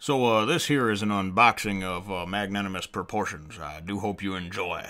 So, this here is an unboxing of magnanimous proportions. I do hope you enjoy.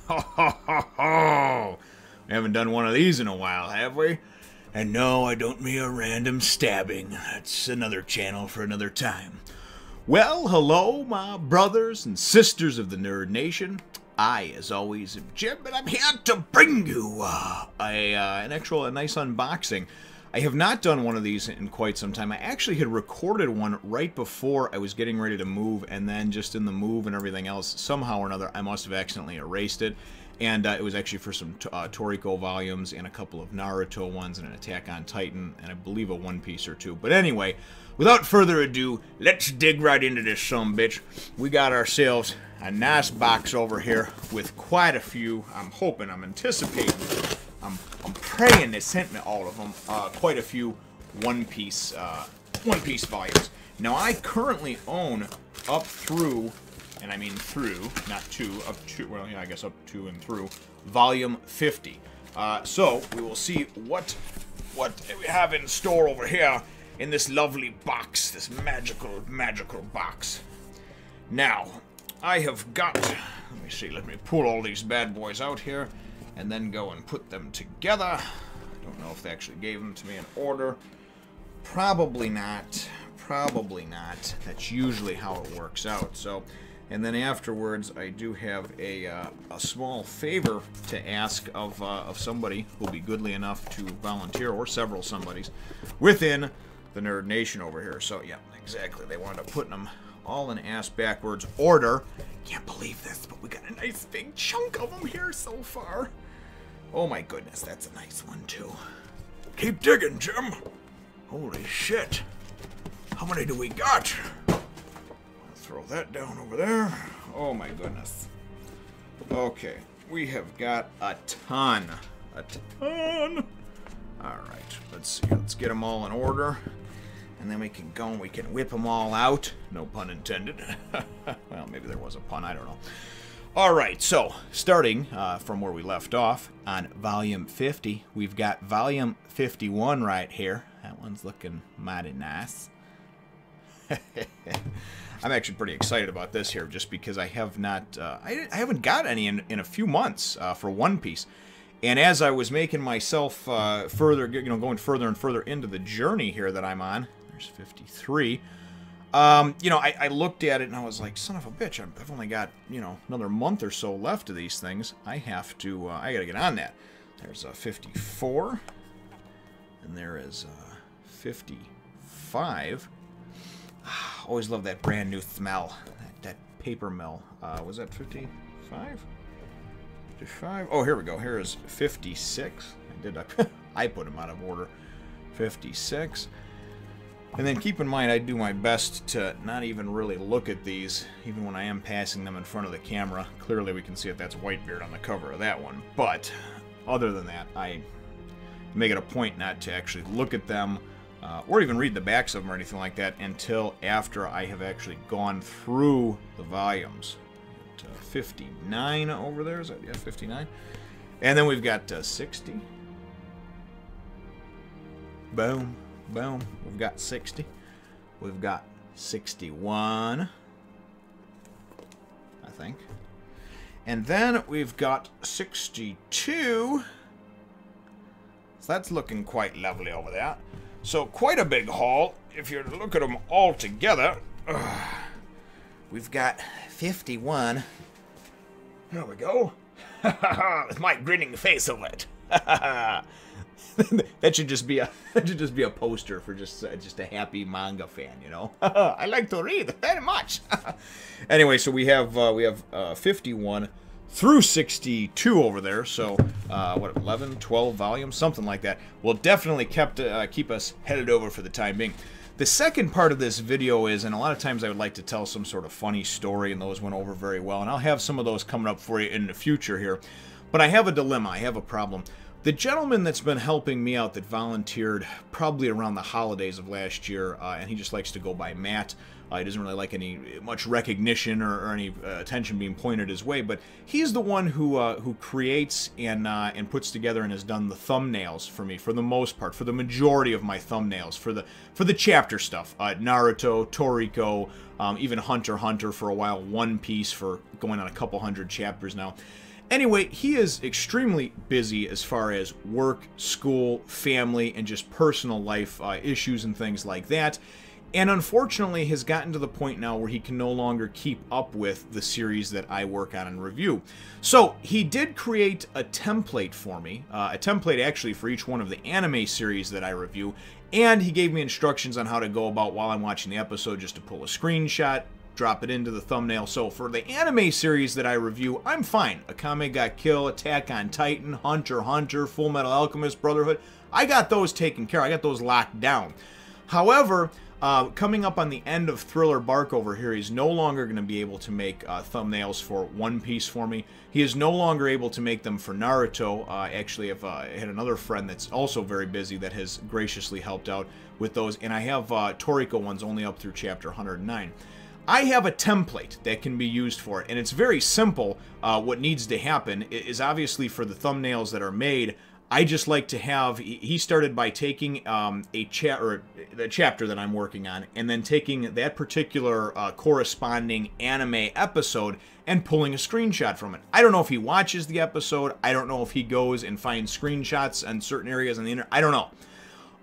Ho ho ho ho! We haven't done one of these in a while, have we? And no, I don't mean a random stabbing. That's another channel for another time. Well, hello, my brothers and sisters of the Nerd Nation. I, as always, am Jim, and I'm here to bring you a nice unboxing. I have not done one of these in quite some time. I actually had recorded one right before I was getting ready to move, and then just in the move and everything else, somehow or another, I must have accidentally erased it. And it was actually for some Toriko volumes and a couple of Naruto ones and an Attack on Titan, and I believe a One Piece or two. But anyway, without further ado, let's dig right into this sumbitch. We got ourselves a nice box over here with quite a few. I'm anticipating, I'm praying they sent me all of them. Quite a few One Piece volumes. Now I currently own up through, and I mean through, not to, up to, well, yeah, I guess up to and through, volume 50. So we will see what we have in store over here in this lovely box, this magical box. Now, I have got, let me see, let me pull all these bad boys out here and then go and put them together. I don't know if they actually gave them to me in order. Probably not. Probably not. That's usually how it works out. So, and then afterwards, I do have a small favor to ask of somebody who'll be goodly enough to volunteer, or several somebodies, within the Nerd Nation over here. So, yeah, exactly. They wound up putting them all in ass-backwards order. Can't believe this, but we got a nice big chunk of them here so far. Oh my goodness, that's a nice one too. Keep digging, Jim. Holy shit. How many do we got? I'll throw that down over there. Oh my goodness. Okay, we have got a ton. A ton. Alright, let's see. Let's get them all in order. And then we can go and we can whip them all out. No pun intended. Well, maybe there was a pun. I don't know. Alright, so starting from where we left off on volume 50, we've got volume 51 right here. That one's looking mighty nice. I'm actually pretty excited about this here just because I have not, I haven't got any in a few months for One Piece. And as I was making myself further, going further and further into the journey here that I'm on, there's 53. I looked at it and I was like, son of a bitch, I've only got, another month or so left of these things. I have to, I gotta get on that. There's 54. And there is 55. Always love that brand new smell. That paper mill. Was that 55? 55? Oh, here we go. Here is 56. I put them out of order. 56. And then keep in mind, I do my best to not even really look at these, even when I am passing them in front of the camera. Clearly we can see that that's Whitebeard on the cover of that one. But other than that, I make it a point not to actually look at them or even read the backs of them or anything like that until after I have actually gone through the volumes. 59 over there, is that, yeah, 59? And then we've got 60. Boom. Boom. We've got 60. We've got 61. I think. And then we've got 62. So that's looking quite lovely over there. So quite a big haul. If you look at them all together, we've got 51. There we go. With my grinning face over it. That should just be a poster for just a happy manga fan, I like to read very much. Anyway, so we have 51 through 62 over there. So what, 11, 12 volumes, something like that. Will definitely keep us headed over for the time being. The second part of this video is, and a lot of times I would like to tell some sort of funny story, and those went over very well, and I'll have some of those coming up for you in the future here. But I have a dilemma. I have a problem. The gentleman that's been helping me out that volunteered probably around the holidays of last year, and he just likes to go by Matt, He doesn't really like much recognition or any attention being pointed his way, but he's the one who creates and puts together and has done the thumbnails for me for the most part, for the majority of my thumbnails, for the chapter stuff. Naruto, Toriko, even Hunter x Hunter for a while, One Piece for going on a couple hundred chapters now. Anyway, he is extremely busy as far as work, school, family, and just personal life issues and things like that. And unfortunately has gotten to the point now where he can no longer keep up with the series that I work on and review. So he did create a template for me, a template actually for each one of the anime series that I review, and he gave me instructions on how to go about while I'm watching the episode just to pull a screenshot, drop it into the thumbnail. So for the anime series that I review, I'm fine. Akame ga Kill, Attack on Titan, Hunter x Hunter, Full Metal Alchemist Brotherhood, I got those taken care of. I got those locked down. However, coming up on the end of Thriller Bark over here, he's no longer going to be able to make thumbnails for One Piece for me. He is no longer able to make them for Naruto. Actually, I've had another friend that's also very busy that has graciously helped out with those, and I have Toriko ones only up through chapter 109. I have a template that can be used for it, and it's very simple. What needs to happen is obviously for the thumbnails that are made, I just like to have, he started by taking the chapter that I'm working on, and then taking that particular corresponding anime episode and pulling a screenshot from it. I don't know if he watches the episode, I don't know if he goes and finds screenshots on certain areas on the internet, I don't know.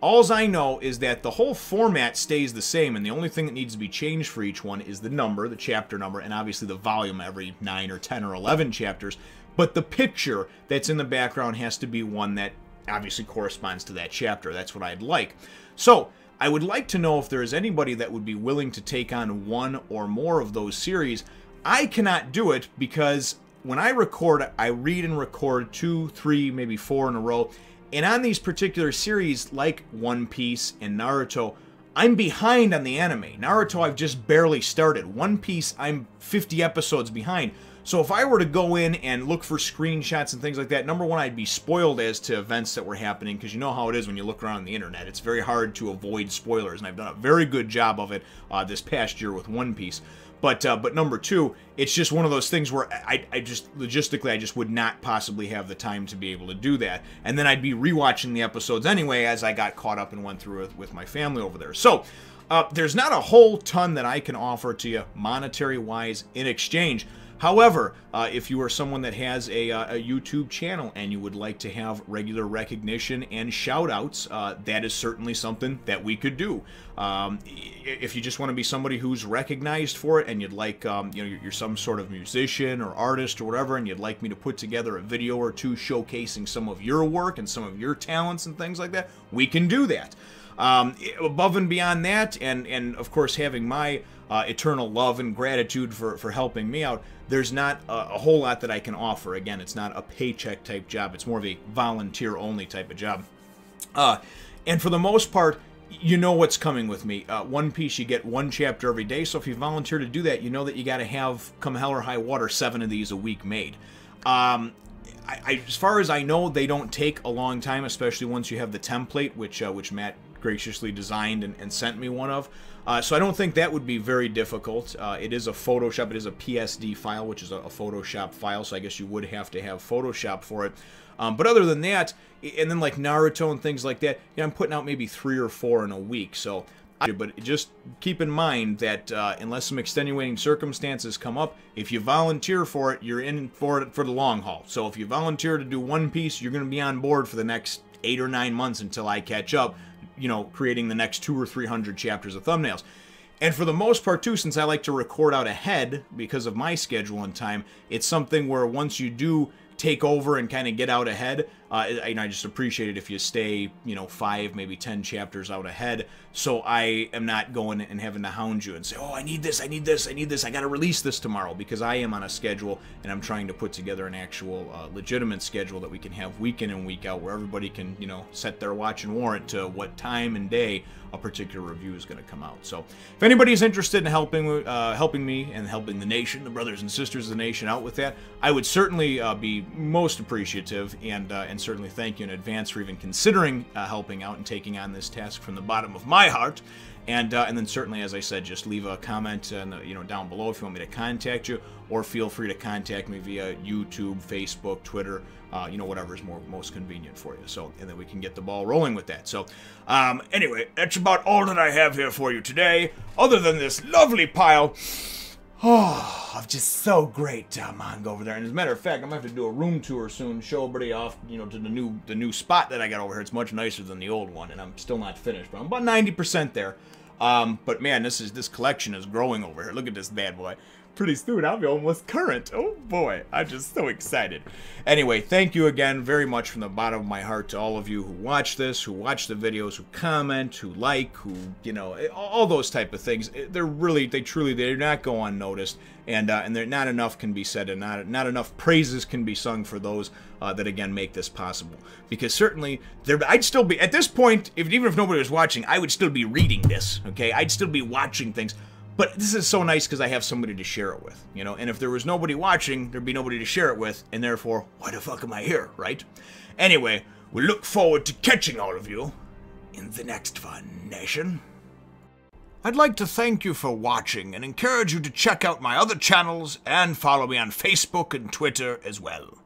Alls I know is that the whole format stays the same, and the only thing that needs to be changed for each one is the number, the chapter number, and obviously the volume every 9 or 10 or 11 chapters. But the picture that's in the background has to be one that obviously corresponds to that chapter. That's what I'd like. So I would like to know if there is anybody that would be willing to take on one or more of those series. I cannot do it because when I record, I read and record 2, 3, maybe 4 in a row. And on these particular series, like One Piece and Naruto, I'm behind on the anime. Naruto, I've just barely started. One Piece, I'm 50 episodes behind. So if I were to go in and look for screenshots and things like that, number one, I'd be spoiled as to events that were happening, because you know how it is when you look around on the internet. It's very hard to avoid spoilers, and I've done a very good job of it this past year with One Piece. But number two, it's just one of those things where I just, logistically, I just would not possibly have the time to be able to do that. And then I'd be rewatching the episodes anyway as I got caught up and went through it with my family over there. So there's not a whole ton that I can offer to you monetary-wise in exchange. However, if you are someone that has a YouTube channel and you would like to have regular recognition and shout-outs, that is certainly something that we could do. If you just want to be somebody who's recognized for it and you'd like, you know, you're some sort of musician or artist or whatever, and you'd like me to put together a video or two showcasing some of your work and some of your talents and things like that, we can do that. Above and beyond that, and of course having my eternal love and gratitude for helping me out, there's not a whole lot that I can offer. Again, it's not a paycheck type job. It's more of a volunteer only type of job. And for the most part, you know what's coming with me. One Piece, you get one chapter every day, so if you volunteer to do that, you know that you got to have, come hell or high water, 7 of these a week made. As far as I know, they don't take a long time, especially once you have the template, which Matt graciously designed and sent me one of. So I don't think that would be very difficult. It is a Photoshop, it is a PSD file, which is a Photoshop file, so I guess you would have to have Photoshop for it. But other than that, and then like Naruto and things like that, yeah, I'm putting out maybe 3 or 4 in a week. So, but just keep in mind that unless some extenuating circumstances come up, if you volunteer for it, you're in for it for the long haul. So if you volunteer to do One Piece, you're going to be on board for the next 8 or 9 months until I catch up, you know, creating the next 200 or 300 chapters of thumbnails. And for the most part, too, since I like to record out ahead because of my schedule and time, it's something where once you do take over and kind of get out ahead, I just appreciate it if you stay, you know, 5, maybe 10 chapters out ahead, so I am not going and having to hound you and say, oh, I need this, I need this, I need this, I got to release this tomorrow, because I am on a schedule and I'm trying to put together an actual legitimate schedule that we can have week in and week out, where everybody can, you know, set their watch and warrant to what time and day a particular review is going to come out. So if anybody's interested in helping me and helping the nation, the brothers and sisters of the nation out with that, I would certainly be most appreciative, and certainly thank you in advance for even considering helping out and taking on this task from the bottom of my heart. And then certainly, as I said, just leave a comment down below if you want me to contact you, or feel free to contact me via YouTube, Facebook, Twitter, whatever is most convenient for you. So, and then we can get the ball rolling with that. So, anyway, that's about all that I have here for you today, other than this lovely pile of just so great manga over there. And as a matter of fact, I'm gonna have to do a room tour soon, show everybody off, to the new spot that I got over here. It's much nicer than the old one, and I'm still not finished, but I'm about 90% there. But man, this collection is growing over here. Look at this bad boy. Pretty soon I'll be almost current. Oh boy, I'm just so excited. Anyway, thank you again very much from the bottom of my heart to all of you who watch this, who watch the videos, who comment, who like, who, all those type of things. They do not go unnoticed, and there not enough can be said, and not enough praises can be sung for those that again make this possible. Because certainly I'd still be at this point, even if nobody was watching, I would still be reading this. Okay, I'd still be watching things. But this is so nice because I have somebody to share it with, and if there was nobody watching, there'd be nobody to share it with, and therefore, why the fuck am I here, right? Anyway, we look forward to catching all of you in the next Fun Nation. I'd like to thank you for watching and encourage you to check out my other channels and follow me on Facebook and Twitter as well.